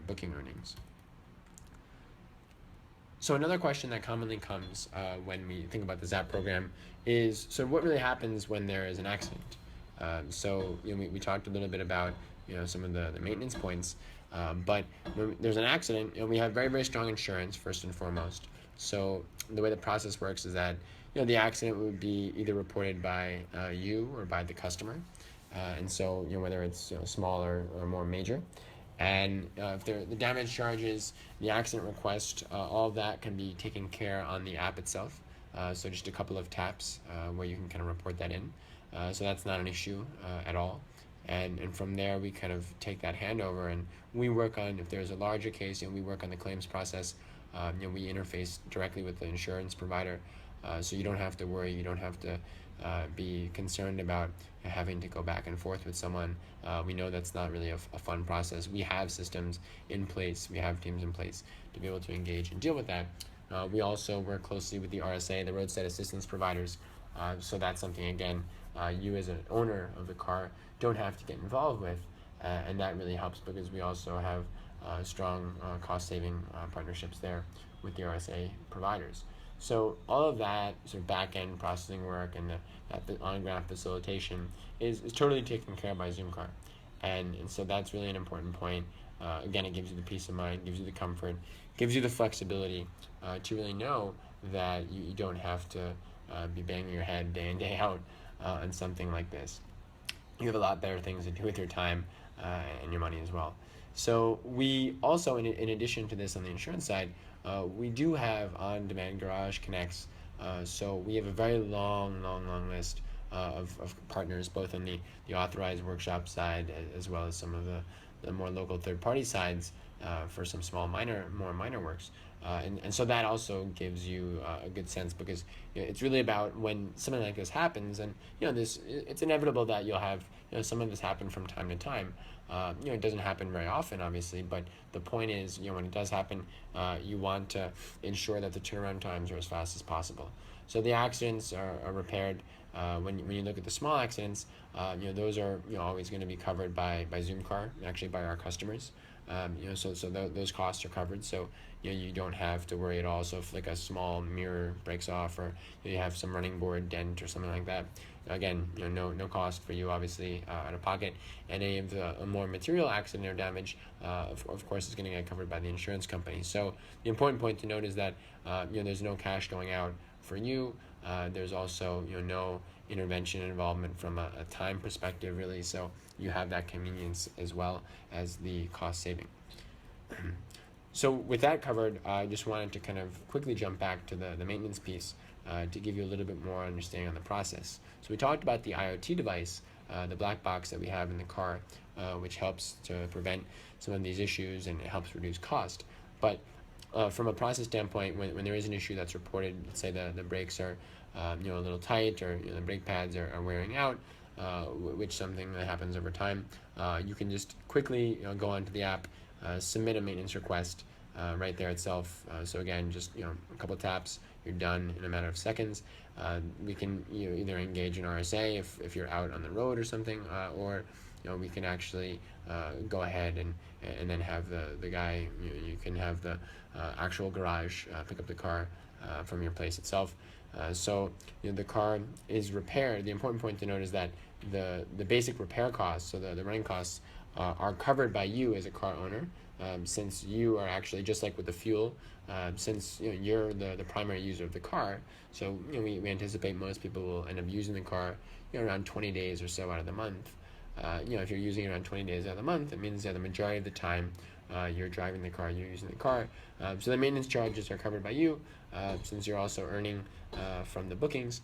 booking earnings. So another question that commonly comes when we think about the ZAP program is, so what really happens when there is an accident? So we talked a little bit about some of the maintenance points, but when there's an accident, we have very, very strong insurance first and foremost. So the way the process works is that the accident would be either reported by you or by the customer, and so whether it's small or more major. And if the damage charges, the accident request, all of that can be taken care on the app itself. So just a couple of taps where you can kind of report that in. So that's not an issue at all. And from there, we kind of take that handover and we work on, if there's a larger case, we work on the claims process. We interface directly with the insurance provider. So you don't have to worry, you don't have to be concerned about having to go back and forth with someone. We know that's not really a fun process. We have systems in place, we have teams in place to be able to engage and deal with that. We also work closely with the RSA, the roadside assistance providers. So that's something, again, you as an owner of the car don't have to get involved with, and that really helps because we also have strong cost-saving partnerships there with the RSA providers. So all of that sort of back-end processing work and the on-ground facilitation is totally taken care of by Zoomcar. And so that's really an important point. Again, it gives you the peace of mind, gives you the comfort, gives you the flexibility to really know that you don't have to be banging your head day in, day out on something like this. You have a lot better things to do with your time and your money as well. So we also, in addition to this on the insurance side, we do have on-demand garage connects. So we have a very long list of partners, both on the authorized workshop side as well as some of the more local third-party sides for some more minor works. And so that also gives you a good sense because it's really about when something like this happens, and it's inevitable that you'll have some of this happen from time to time. It doesn't happen very often, obviously, but the point is, when it does happen, you want to ensure that the turnaround times are as fast as possible. So the accidents are repaired. When you look at the small accidents, those are always going to be covered by Zoomcar, actually by our customers. So those costs are covered. So you don't have to worry at all. So if like a small mirror breaks off, or you have some running board dent or something like that, again, no cost for you, obviously, out of pocket. And any of the more material accident or damage, of course, is going to get covered by the insurance company. So the important point to note is that there's no cash going out for you. There's also no intervention and involvement from a time perspective, really. So you have that convenience as well as the cost saving. So with that covered, I just wanted to kind of quickly jump back to the maintenance piece to give you a little bit more understanding on the process. So we talked about the IoT device, the black box that we have in the car, which helps to prevent some of these issues and it helps reduce cost. But from a process standpoint, when there is an issue that's reported, let's say the brakes are a little tight, or the brake pads are wearing out, which is something that happens over time, you can just quickly go onto the app, submit a maintenance request right there itself. So again, just a couple taps, you're done in a matter of seconds. We can either engage an RSA if you're out on the road or something, or we can actually go ahead and then have the guy, you can have the actual garage pick up the car from your place itself. So the car is repaired. The important point to note is that the basic repair costs, so the running costs, are covered by you as a car owner, since you are actually, just like with the fuel, since you're the primary user of the car. So we anticipate most people will end up using the car around 20 days or so out of the month. If you're using it around 20 days out of the month, it means that the majority of the time you're driving the car, you're using the car. So the maintenance charges are covered by you, since you're also earning from the bookings.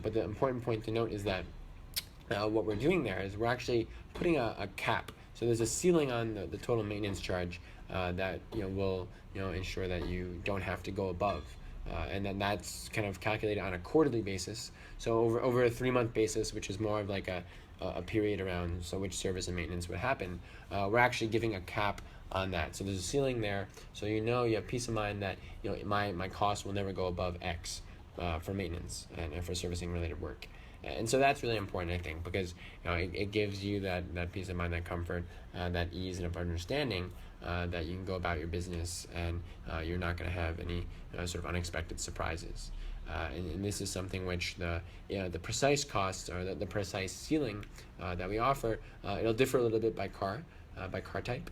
But the important point to note is that what we're doing there is we're actually putting a cap. So there's a ceiling on the total maintenance charge that will ensure that you don't have to go above. And then that's kind of calculated on a quarterly basis. So over a 3-month basis, which is more of like a period around which service and maintenance would happen, we're actually giving a cap on that. So there's a ceiling there, so you have peace of mind that my cost will never go above X for maintenance and for servicing related work. And so that's really important, I think, because it gives you that peace of mind, that comfort, that ease and of understanding that you can go about your business, and you're not going to have any sort of unexpected surprises. And this is something which the precise costs, or the precise ceiling that we offer, it'll differ a little bit by car type.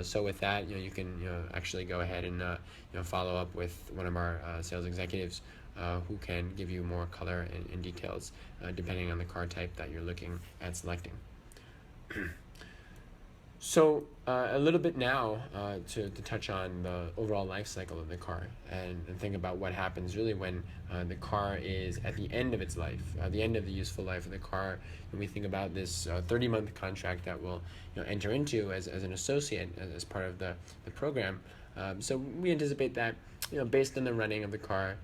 So with that, you can actually go ahead and follow up with one of our sales executives who can give you more color and details depending on the car type that you're looking at selecting. So a little bit now to touch on the overall life cycle of the car, and think about what happens really when the car is at the end of its life, the end of the useful life of the car. When we think about this 30-month contract that we'll enter into as an associate, as part of the program. So we anticipate that based on the running of the car,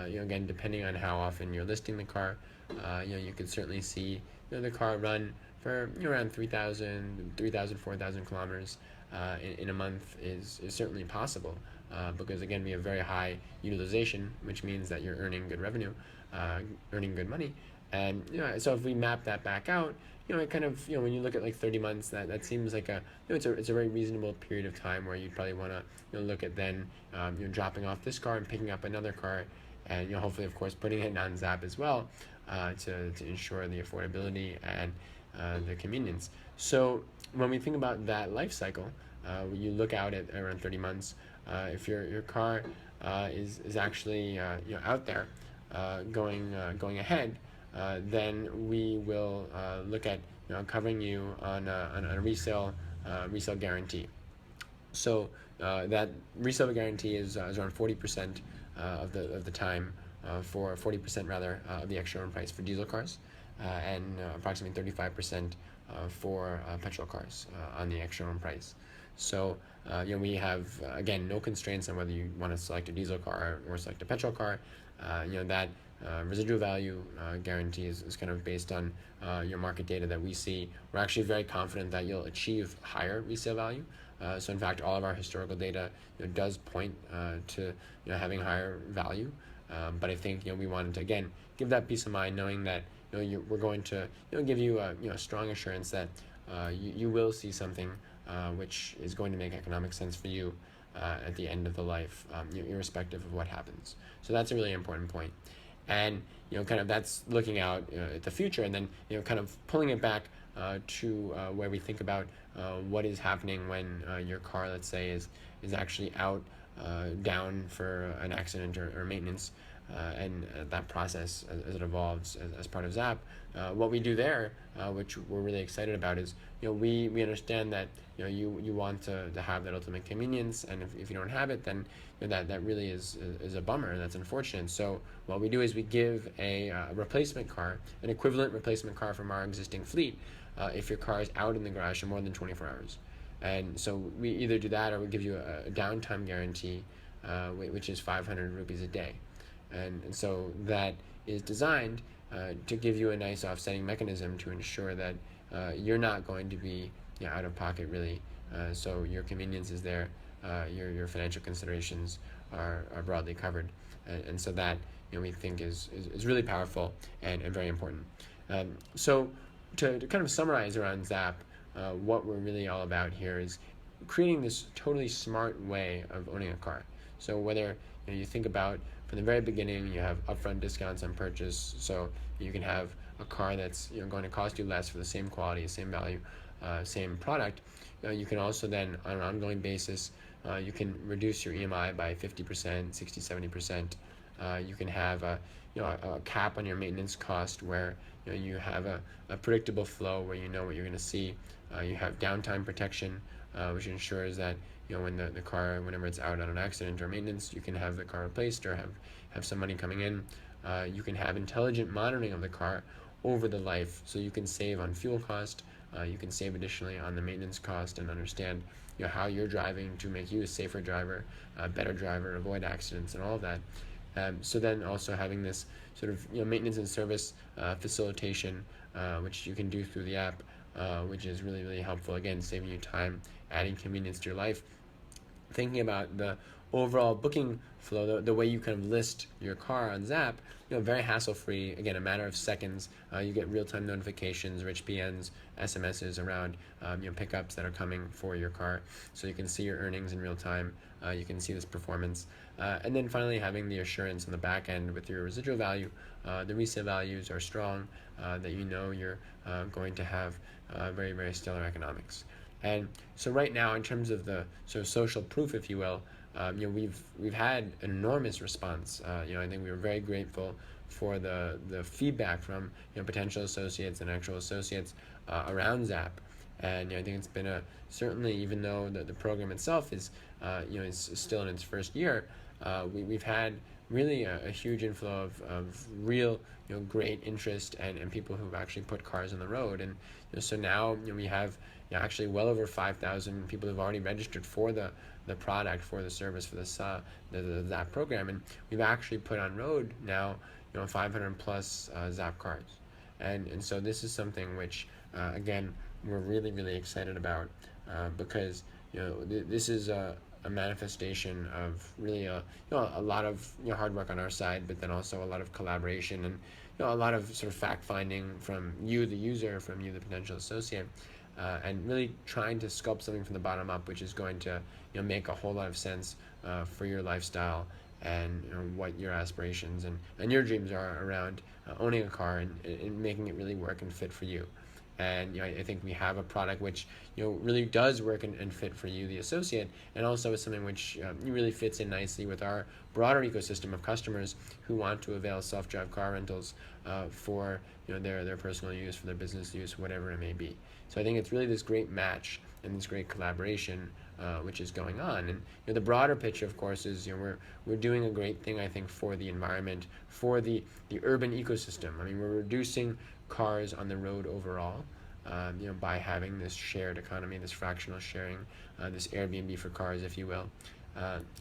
again, depending on how often you're listing the car, you could certainly see the car run for around 3,000, 4,000 kilometers in a month is certainly possible, because again, we have very high utilization, which means that you're earning good revenue, earning good money. And so if we map that back out, it kind of, when you look at like 30 months, that seems like it's a very reasonable period of time where you'd probably want to look at then dropping off this car and picking up another car, and hopefully, of course, putting it on ZAP as well, to ensure the affordability and the convenience. So when we think about that life cycle, you look out at around 30 months. If your car is actually out there going ahead, then we will look at covering you on a resale guarantee. So that resale guarantee is around 40% of the time, for 40% rather of the ex-showroom price for diesel cars, and approximately 35% for petrol cars on the ex-showroom price. So we have again no constraints on whether you want to select a diesel car or select a petrol car. That residual value guarantee is kind of based on your market data that we see. We're actually very confident that you'll achieve higher resale value. So in fact, all of our historical data does point to having higher value. But I think we wanted to again give that peace of mind, knowing that we're going to give you a strong assurance that you will see something which is going to make economic sense for you at the end of the life, irrespective of what happens. So that's a really important point. And kind of that's looking out at the future, and then kind of pulling it back to where we think about what is happening when your car, let's say, is actually out down for an accident or maintenance, and that process as it evolves as part of ZAP. What we do there, which we're really excited about, is we understand that you want to have that ultimate convenience, and if you don't have it, then that really is a bummer, and that's unfortunate. So what we do is we give a replacement car, an equivalent replacement car from our existing fleet, if your car is out in the garage for more than 24 hours. And so we either do that, or we give you a downtime guarantee, which is 500 rupees a day. And so that is designed to give you a nice offsetting mechanism to ensure that you're not going to be out of pocket, really. So your convenience is there, your financial considerations are broadly covered. And so that we think is really powerful and very important. So to kind of summarize around ZAP, what we're really all about here is creating this totally smart way of owning a car. So whether you think about from the very beginning, you have upfront discounts on purchase, so you can have a car that's going to cost you less for the same quality, same value, same product. You can also then, on an ongoing basis, you can reduce your EMI by 50%, 60, 70%. You can have a cap on your maintenance cost where you have a predictable flow where you know what you're going to see. You have downtime protection, which ensures that when the car, whenever it's out on an accident or maintenance, you can have the car replaced or have some money coming in. You can have intelligent monitoring of the car over the life, so you can save on fuel cost. You can save additionally on the maintenance cost, and understand how you're driving to make you a safer driver, a better driver, avoid accidents and all of that. So then also having this sort of maintenance and service facilitation, which you can do through the app, which is really, really helpful. Again, saving you time, adding convenience to your life. Thinking about the overall booking flow, the way you kind of list your car on ZAP, very hassle-free. Again, a matter of seconds. You get real-time notifications, rich PNs, SMSs around pickups that are coming for your car, so you can see your earnings in real time. You can see this performance, and then finally having the assurance on the back end with your residual value. The resale values are strong. That you're going to have very, very stellar economics. And so right now, in terms of the sort of social proof, if you will, we've had an enormous response. I think we were very grateful for the feedback from potential associates and actual associates around ZAP. And I think it's been certainly, even though the program itself is is still in its first year, we've had really a huge inflow of real great interest and people who've actually put cars on the road. And so now we have actually well over 5,000 people who've already registered for the product, for the service, for the ZAP program, and we've actually put on road now 500 plus ZAP cars. And so this is something which again we're really, really excited about, because this is a manifestation of really a lot of hard work on our side, but then also a lot of collaboration and a lot of sort of fact finding from you, the user, from you, the potential associate, and really trying to sculpt something from the bottom up, which is going to make a whole lot of sense for your lifestyle and what your aspirations and your dreams are around owning a car and making it really work and fit for you. And I think we have a product which really does work and fit for you, the associate, and also is something which really fits in nicely with our broader ecosystem of customers who want to avail self-drive car rentals for their personal use, for their business use, whatever it may be. So I think it's really this great match and this great collaboration which is going on. And the broader picture, of course, is we're doing a great thing, I think, for the environment, for the urban ecosystem. I mean, we're reducing cars on the road overall, by having this shared economy, this fractional sharing, this Airbnb for cars, if you will.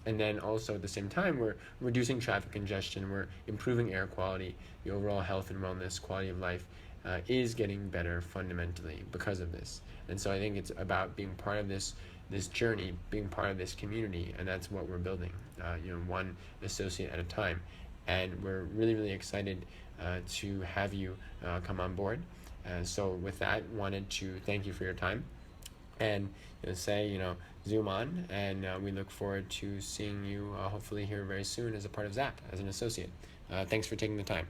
And then also at the same time, we're reducing traffic congestion, we're improving air quality, the overall health and wellness, quality of life is getting better fundamentally because of this. And so I think it's about being part of this journey, being part of this community, and that's what we're building, one associate at a time. And we're really, really excited to have you come on board. So with that, wanted to thank you for your time and say, zoom on, and we look forward to seeing you hopefully here very soon as a part of ZAP, as an associate. Thanks for taking the time.